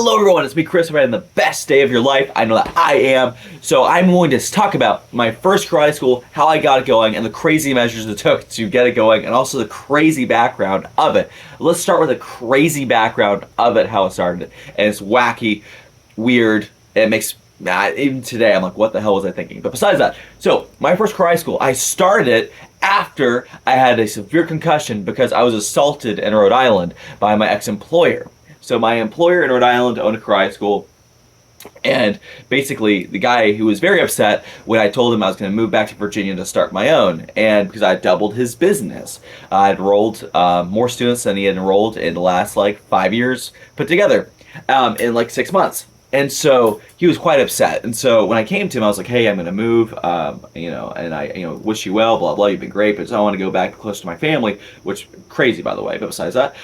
Hello everyone, it's me Chris. We're having the best day of your life. I know that I am. So I'm going to talk about my first karate school, how I got it going, and the crazy measures it took to get it going, and also the crazy background of it. Let's start with the crazy background of it, how it started. And it's wacky, weird, and it makes even today I'm like, what the hell was I thinking? But besides that, so my first karate school, I started it after I had a severe concussion because I was assaulted in Rhode Island by my ex-employer. So my employer in Rhode Island owned a karate school, and basically the guy who was very upset when I told him I was going to move back to Virginia to start my own, and because I doubled his business. I enrolled more students than he had enrolled in the last like 5 years put together in like 6 months. And so he was quite upset. And so when I came to him, I was like, hey, I'm going to move, and I, wish you well, blah, blah, you've been great, but I want to go back close to my family, which crazy, by the way. But besides that,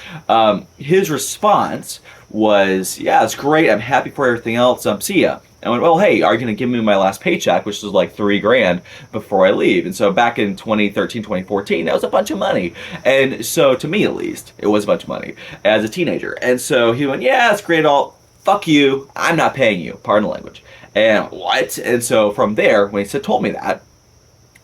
his response was, yeah, it's great. I'm happy for everything else. See ya. I went, well, hey, are you going to give me my last paycheck, which was like $3,000 before I leave? And so back in 2013, 2014, that was a bunch of money. And so to me, at least, it was a bunch of money as a teenager. And so he went, yeah, it's great, all. Fuck you, I'm not paying you, pardon the language. And what? And so from there, when he told me that,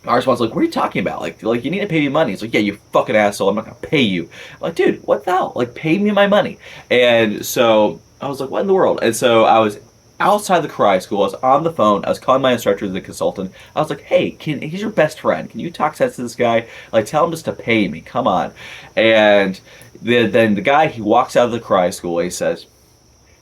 my response was like, what are you talking about? Like you need to pay me money. He's like, yeah, you fucking asshole, I'm not gonna pay you. I'm like, dude, what the hell? Like, pay me my money. And so I was like, what in the world? And so I was outside the karate school, I was on the phone, I was calling my instructor, the consultant. I was like, hey, he's your best friend. Can you talk sense to this guy? Like, tell him just to pay me, come on. And then the guy, he walks out of the karate school, he says,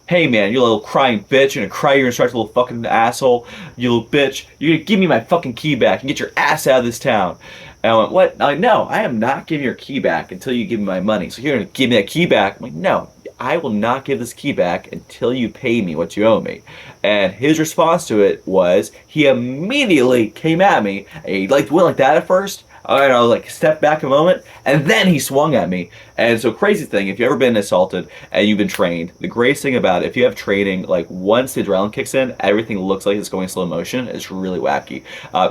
hey man, you little crying bitch, you're gonna cry your instructor, little fucking asshole, you little bitch, you're gonna give me my fucking key back and get your ass out of this town. And I went, what? I'm like, no, I am not giving your key back until you give me my money. So you're gonna give me that key back? I'm like, no, I will not give this key back until you pay me what you owe me. And his response to it was, he immediately came at me, and he went like that at first. And I was like, step back a moment, and then he swung at me. And so, crazy thing, if you've ever been assaulted and you've been trained, the greatest thing about it, if you have training, like once the adrenaline kicks in, everything looks like it's going slow motion. It's really wacky.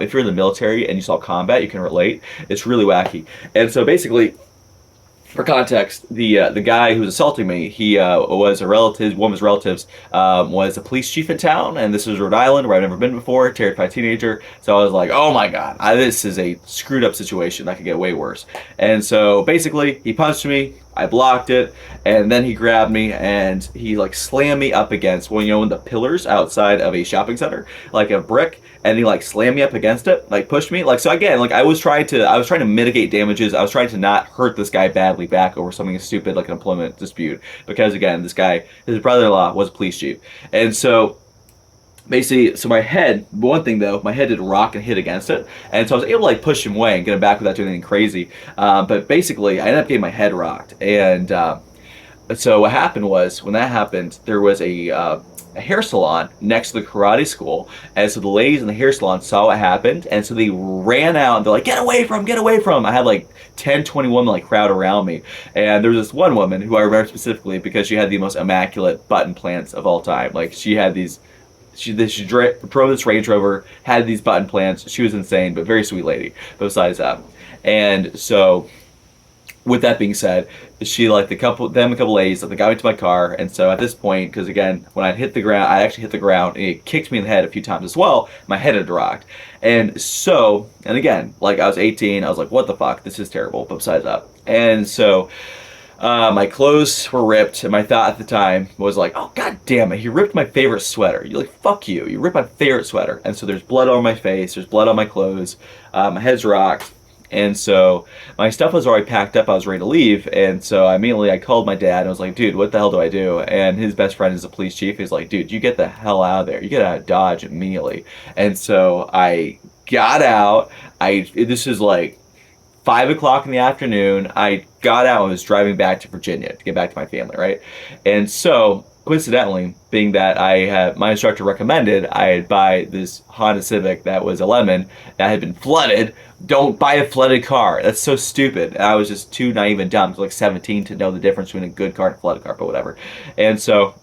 If you're in the military and you saw combat, you can relate. It's really wacky. And so basically, for context, the guy who was assaulting me, he was a relative. One of his relatives was a police chief in town, and this was Rhode Island, where I've never been before. Terrified teenager, so I was like, "Oh my god, this is a screwed up situation. That could get way worse." And so basically, he punched me. I blocked it, and then he grabbed me and he like slammed me up against one, in the pillars outside of a shopping center, like a brick, and he like slammed me up against it, like pushed me, like so again, like I was trying to mitigate damages. I was trying to not hurt this guy badly back over something stupid like an employment dispute, because again, this guy, his brother-in-law was a police chief, and so. Basically, so my head, one thing though, my head did rock and hit against it, and so I was able to like push him away and get him back without doing anything crazy. But basically, I ended up getting my head rocked, and so what happened was, when that happened, there was a hair salon next to the karate school, and so the ladies in the hair salon saw what happened, and so they ran out and they're like, get away from him. I had like 10, 20 women like crowd around me, and there was this one woman who I remember specifically because she had the most immaculate button plants of all time. Like, she had these. She drove this Range Rover, had these button plants. She was insane, but very sweet lady. But besides that, and so with that being said, she like a couple ladies, like, they got me to my car, and so at this point, because again, when I actually hit the ground, and it kicked me in the head a few times as well. My head had rocked, and again, like I was 18, I was like, what the fuck, this is terrible. But besides that, and so. My clothes were ripped, and my thought at the time was like, oh god damn it, he ripped my favorite sweater. You're like, fuck you, you ripped my favorite sweater. And so there's blood on my face, there's blood on my clothes, my head's rocked, and so my stuff was already packed up, I was ready to leave, and so I called my dad, and I was like, dude, what the hell do I do? And his best friend is a police chief. He's like, dude, you get the hell out of there, you get out of Dodge immediately. And so I got out, this is like 5 o'clock in the afternoon. I got out and was driving back to Virginia to get back to my family, right? And so, coincidentally, being that my instructor recommended I buy this Honda Civic that was a lemon that had been flooded. Don't buy a flooded car. That's so stupid. And I was just too naive and dumb, like 17, to know the difference between a good car and a flooded car, but whatever. And so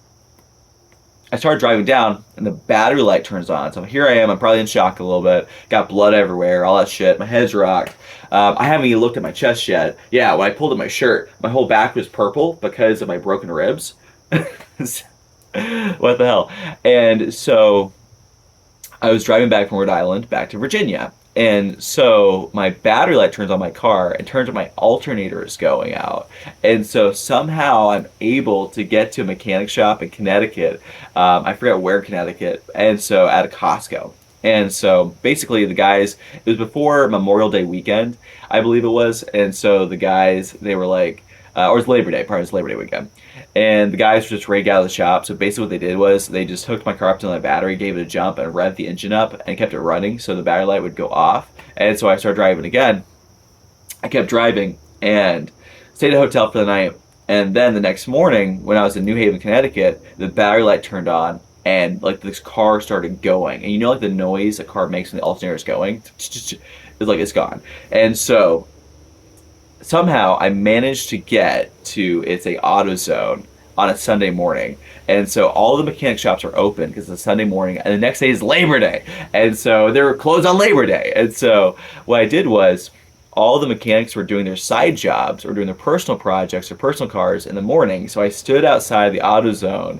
I started driving down, and the battery light turns on. So here I am. I'm probably in shock a little bit. Got blood everywhere, all that shit. My head's rocked. I haven't even looked at my chest yet. Yeah, when I pulled up my shirt, my whole back was purple because of my broken ribs. What the hell? And so I was driving back from Rhode Island back to Virginia. And so my battery light turns on my car and turns on my alternator is going out. And so somehow I'm able to get to a mechanic shop in Connecticut. I forget where in Connecticut. And so at a Costco. And so basically the guys, it was before Memorial Day weekend, I believe it was. And so the guys, they were like, or it was Labor Day, probably it was Labor Day weekend. And the guys were just ready to get out of the shop. So basically what they did was they just hooked my car up to my battery, gave it a jump, and revved the engine up and kept it running so the battery light would go off. And so I started driving again. I kept driving and stayed at a hotel for the night. And then the next morning, when I was in New Haven, Connecticut, the battery light turned on and like this car started going. And you know like the noise a car makes when the alternator is going? It's like it's gone. And so somehow I managed to get to it's a AutoZone on a Sunday morning. And so all the mechanic shops are open because it's a Sunday morning and the next day is Labor Day. And so they were closed on Labor Day. And so what I did was all the mechanics were doing their side jobs or doing their personal projects or personal cars in the morning. So I stood outside the AutoZone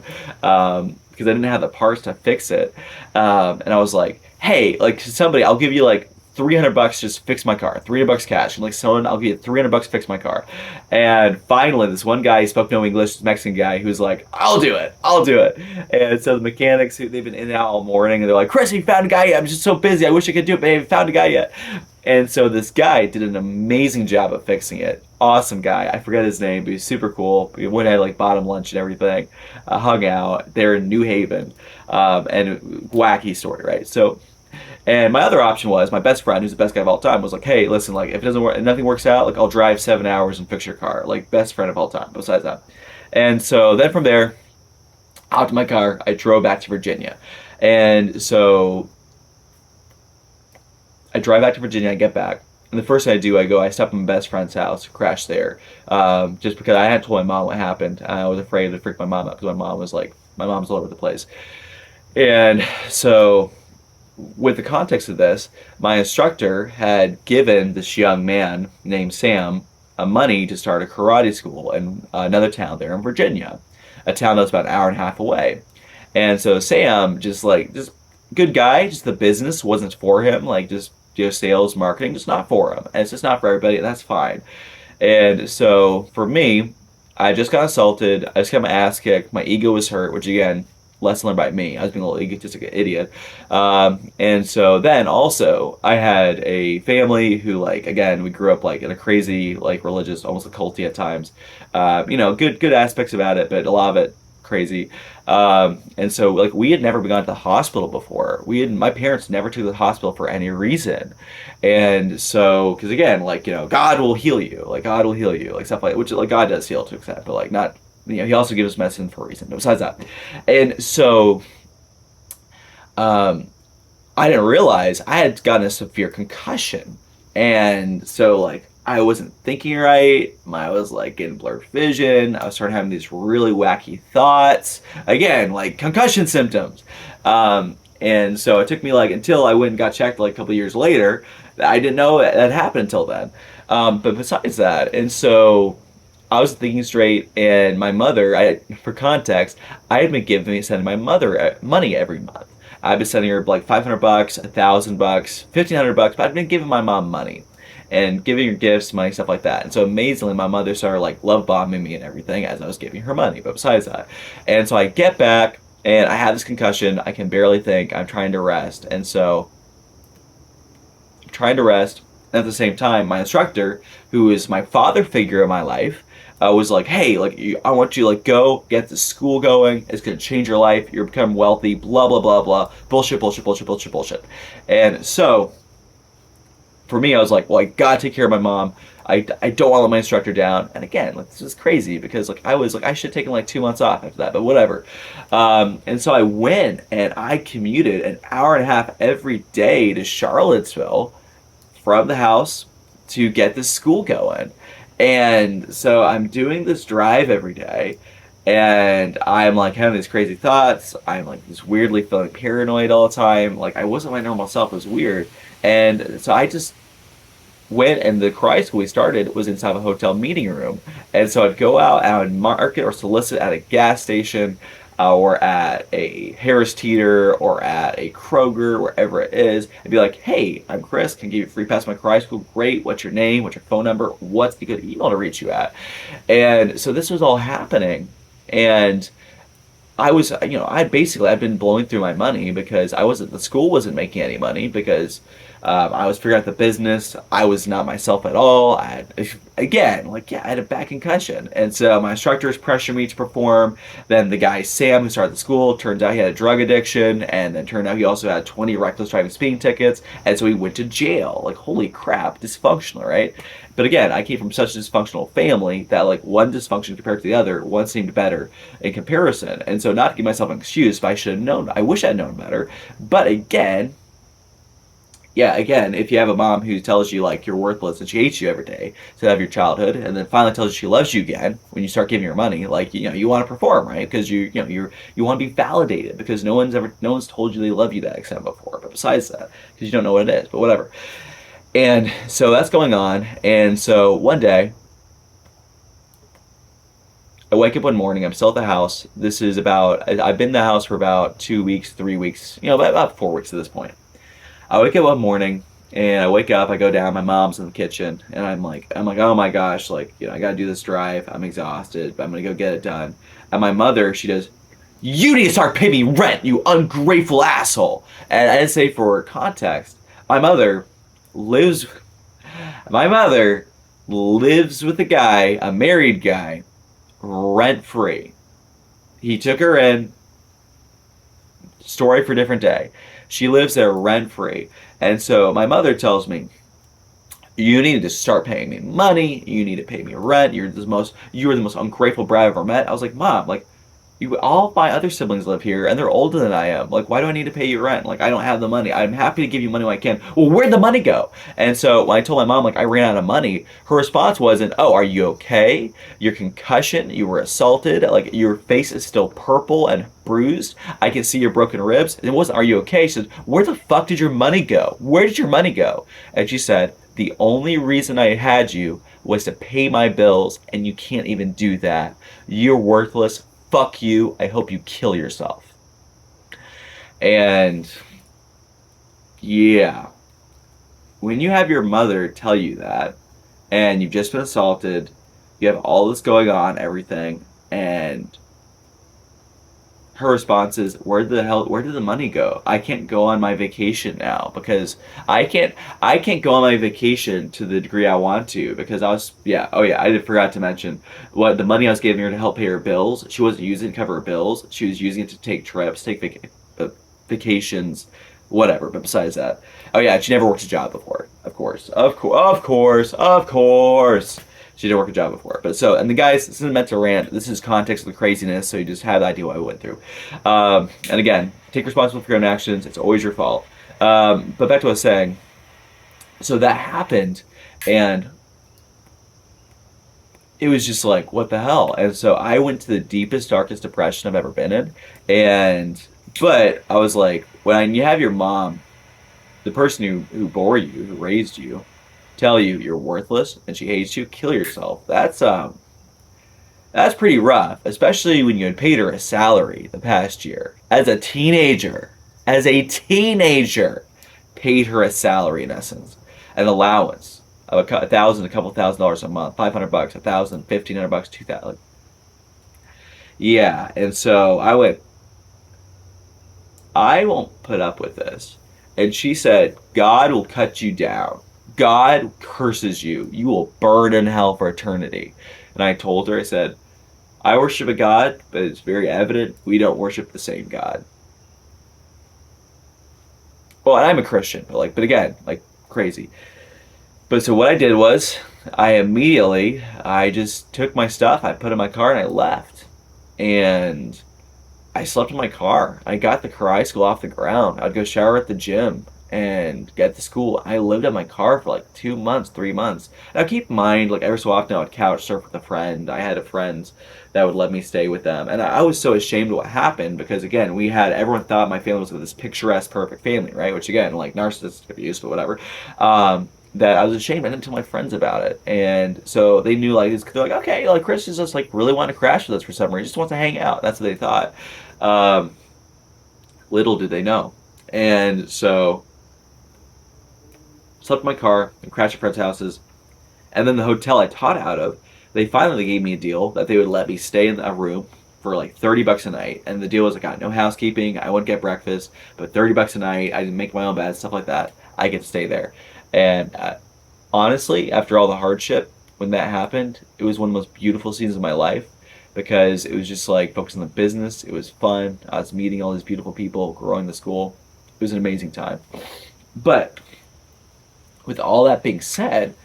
because I didn't have the parts to fix it. And I was like, hey, like somebody, I'll give you like $300 just fix my car. $300 cash. And like someone, I'll give you $300 fix my car. And finally, this one guy, he spoke no English, Mexican guy, who was like, I'll do it. I'll do it. And so the mechanics, they've been in and out all morning, and they're like, Chris, we found a guy yet. I'm just so busy. I wish I could do it, but I haven't found a guy yet. And so this guy did an amazing job of fixing it. Awesome guy. I forget his name, but he's super cool. We went and had like bottom lunch and everything. Hung out. They're in New Haven. And wacky story, right? So and my other option was my best friend, who's the best guy of all time, was like, "Hey, listen, like if it doesn't work, if nothing works out, like I'll drive 7 hours and fix your car." Like best friend of all time. Besides that, and so then from there, out to my car, I drove back to Virginia, and so I drive back to Virginia. I get back, and the first thing I do, I stop at my best friend's house, crash there, just because I hadn't told my mom what happened. I was afraid to freak my mom out because my mom's all over the place, and so with the context of this, my instructor had given this young man named Sam money to start a karate school in another town there in Virginia, a town that was about an hour and a half away. And so Sam, just good guy, just the business wasn't for him, like just sales, marketing, just not for him. And it's just not for everybody, and that's fine. And so for me, I just got assaulted, I just got my ass kicked, my ego was hurt, which again, lesson learned by me. I was being a little egotistic idiot. And so then also I had a family who like, again, we grew up like in a crazy, like religious, almost a culty at times. Good aspects about it, but a lot of it crazy. And so like we had never gone to the hospital before. My parents never took to the hospital for any reason. And so, because again, like, God will heal you, like stuff like, which like God does heal to extent, but like not, he also gives us medicine for a reason. But besides that, and so, I didn't realize I had gotten a severe concussion, and so like I wasn't thinking right. I was like getting blurred vision. I was starting having these really wacky thoughts. Again, like concussion symptoms. And so it took me like until I went and got checked like a couple of years later. I didn't know that happened until then. But besides that, and so I was thinking straight, and my mother, for context, I had been sending my mother money every month. I've been sending her like $500, $1,000, $1,500, but I've been giving my mom money and giving her gifts, money, stuff like that. And so amazingly, my mother started like love bombing me and everything as I was giving her money. But besides that, and so I get back and I have this concussion. I can barely think. I'm trying to rest, and so I'm trying to rest. And at the same time, my instructor, who is my father figure in my life, was like, hey, like I want you to like go get the school going. It's gonna change your life. You're become wealthy. Blah blah blah blah. Bullshit, bullshit, bullshit, bullshit, bullshit. And so for me, I was like, well, I gotta take care of my mom. I don't want to let my instructor down. And again, like this is crazy because like I was like I should have taken like 2 months off after that, but whatever. And so I went and I commuted an hour and a half every day to Charlottesville from the house to get this school going. And so I'm doing this drive every day, and I'm like having these crazy thoughts. I'm like just weirdly feeling paranoid all the time. Like I wasn't my normal self. It was weird. And so I just went, and the karate school we started was inside of a hotel meeting room. And so I'd go out and I would market or solicit at a gas station. or at a Harris Teeter or at a Kroger, wherever it is, and be like, hey, I'm Chris, can I give you a free pass to my karate school? Great. What's your name? What's your phone number? What's a good email to reach you at? And so this was all happening. And I was, I'd been blowing through my money because the school wasn't making any money because I was figuring out the business. I was not myself at all. I had a back concussion. And so my instructors pressured me to perform. Then the guy, Sam, who started the school, turns out he had a drug addiction. And then turned out he also had 20 reckless driving speeding tickets. And so he went to jail. Like, holy crap, dysfunctional, right? But again, I came from such a dysfunctional family that like one dysfunction compared to the other, one seemed better in comparison. And so not to give myself an excuse, but I should have known. I wish I'd known better. But again, if you have a mom who tells you like you're worthless and she hates you every day to have your childhood, and then finally tells you she loves you again when you start giving her money, like you want to perform, right? Because you want to be validated because no one's told you they love you that extent before. But besides that, because you don't know what it is, but whatever. And so that's going on. And so one day, I wake up one morning. I'm still at the house. I've been in the house for about 2 weeks, 3 weeks, about 4 weeks at this point. I wake up one morning and I wake up, I go down, my mom's in the kitchen, and I'm like, oh my gosh, like, I gotta do this drive. I'm exhausted, but I'm gonna go get it done. And my mother, she does, you need to start paying me rent, you ungrateful asshole. And I didn't say for context, my mother lives with a married guy, rent free. He took her in, story for a different day. She lives there rent free. And so my mother tells me, you need to start paying me money. You need to pay me rent. You are the most ungrateful brat I've ever met. I was like, Mom, like, all my other siblings live here and they're older than I am. Like, why do I need to pay you rent? Like, I don't have the money. I'm happy to give you money when I can. Well, where'd the money go? And so when I told my mom, like, I ran out of money, her response wasn't, oh, are you okay? Your concussion, you were assaulted, like, your face is still purple and bruised. I can see your broken ribs. It wasn't, are you okay? She said, where the fuck did your money go? Where did your money go? And she said, the only reason I had you was to pay my bills, and you can't even do that. You're worthless. Fuck you. I hope you kill yourself. And yeah, when you have your mother tell you that, and you've just been assaulted, you have all this going on, everything, and her response is, where did the money go? I can't go on my vacation now because I can't go on my vacation to the degree I want to because I forgot to mention what the money I was giving her to help pay her bills. She wasn't using it to cover her bills. She was using it to take trips, vacations, whatever. But besides that, oh yeah, she never worked a job before. Of course. She didn't work a job before. But so, and the guys, this isn't meant to rant. This is context of the craziness, so you just have the idea what I went through. And again, take responsibility for your own actions. It's always your fault. But back to what I was saying. So that happened, and it was just like, what the hell? And so I went to the deepest, darkest depression I've ever been in. But I was like, when you have your mom, the person who bore you, who raised you, tell you you're worthless and she hates you, kill yourself. That's pretty rough, especially when you had paid her a salary the past year. As a teenager, paid her a salary in essence, an allowance of a couple $1,000 a month, $500, $1,000, $1,500, $2,000. Yeah, and so I went, I won't put up with this. And she said, God will cut you down. God curses you. You will burn in hell for eternity. And I told her, I said, I worship a God, but it's very evident we don't worship the same God. Well, and I'm a Christian, but again, crazy. But so what I did was, I just took my stuff, I put it in my car, and I left. And I slept in my car. I got the karate school off the ground. I'd go shower at the gym and get to school. I lived in my car for 2 months, 3 months. Now keep in mind, every so often I would couch surf with a friend. I had friends that would let me stay with them. And I was so ashamed of what happened because, again, everyone thought my family was this picturesque, perfect family, right? Which, again, narcissistic abuse, but whatever. That I was ashamed. I didn't tell my friends about it. And so they knew, they're okay, Chris is just, really want to crash with us for some reason. He just wants to hang out. That's what they thought. Um, little did they know. And so, slept in my car and crashed at friends' houses. And then the hotel I taught out of, they finally gave me a deal that they would let me stay in a room for like $30 a night. And the deal was I got no housekeeping, I wouldn't get breakfast, but $30 a night, I didn't make my own bed, stuff like that. I could stay there. And honestly, after all the hardship, when that happened, it was one of the most beautiful scenes of my life because it was just like focusing on the business. It was fun. I was meeting all these beautiful people, growing the school. It was an amazing time. But with all that being said,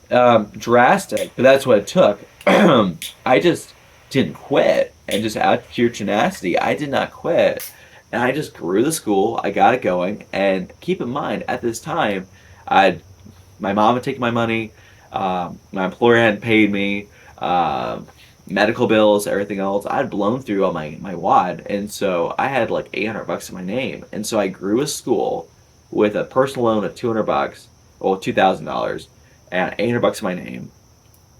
drastic, but that's what it took. I just didn't quit, and just out of pure tenacity, I did not quit, and I just grew the school. I got it going, and keep in mind, at this time, I, my mom had taken my money, my employer hadn't paid me, medical bills, everything else. I'd blown through all my wad, and so I had like $800 in my name, and so I grew a school with a personal loan of $200, or $2,000 and $800 in my name.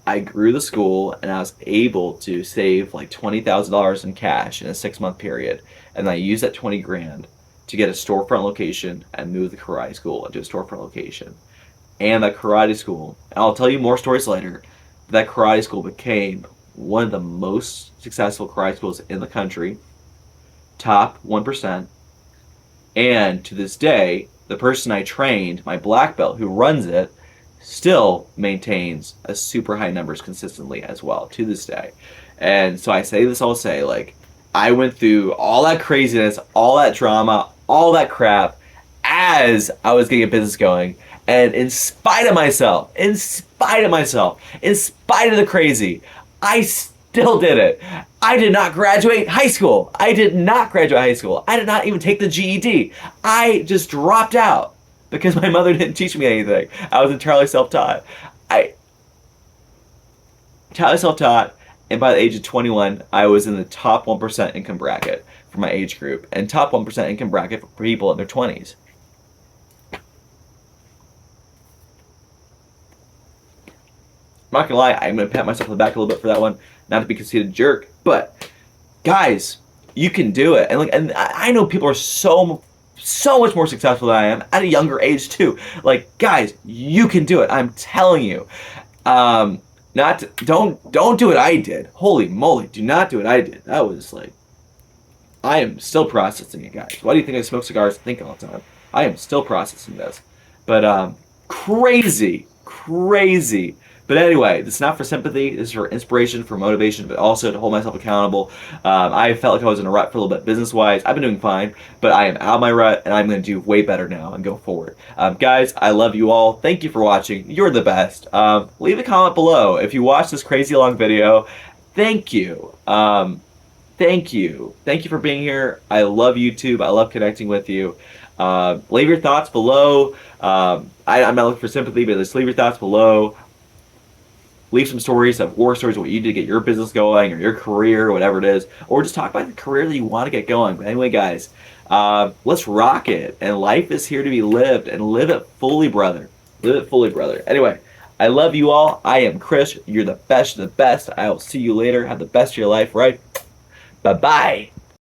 I grew the school and I was able to save like $20,000 in cash in a 6 month period. And I used that 20 grand to get a storefront location and move the karate school into a storefront location. And that karate school, and I'll tell you more stories later, that karate school became one of the most successful karate schools in the country, top 1%. And to this day, the person I trained, my black belt who runs it, still maintains a super high numbers consistently as well to this day. And so I say this, I'll say, like, I went through all that craziness, all that drama, all that crap as I was getting a business going. And in spite of myself, in spite of the crazy, I still did it. I did not graduate high school. I did not even take the GED. I just dropped out because my mother didn't teach me anything. I was entirely self-taught. And by the age of 21, I was in the top 1% income bracket for my age group, and top 1% income bracket for people in their 20s. I'm not gonna lie, I'm gonna pat myself on the back a little bit for that one, not to be a conceited jerk, but guys, you can do it. And I know people are so much more successful than I am at a younger age too. Like, guys, you can do it. I'm telling you. Don't do what I did. Holy moly, do not do what I did. That was like, I am still processing it, guys. Why do you think I smoke cigars and think all the time? I am still processing this. But crazy. But anyway, this is not for sympathy. This is for inspiration, for motivation, but also to hold myself accountable. I felt like I was in a rut for a little bit business-wise. I've been doing fine, but I am out of my rut, and I'm going to do way better now and go forward. Guys, I love you all. Thank you for watching. You're the best. Leave a comment below. If you watched this crazy long video, thank you. Thank you. Thank you for being here. I love YouTube. I love connecting with you. Leave your thoughts below. I'm not looking for sympathy, but just leave your thoughts below. Leave some stories of war stories, what you did to get your business going, or your career, whatever it is, or just talk about the career that you want to get going. But anyway, guys, let's rock it. And life is here to be lived, and live it fully, brother. Live it fully, brother. Anyway, I love you all. I am Chris. You're the best of the best. I will see you later. Have the best of your life, right? Bye-bye.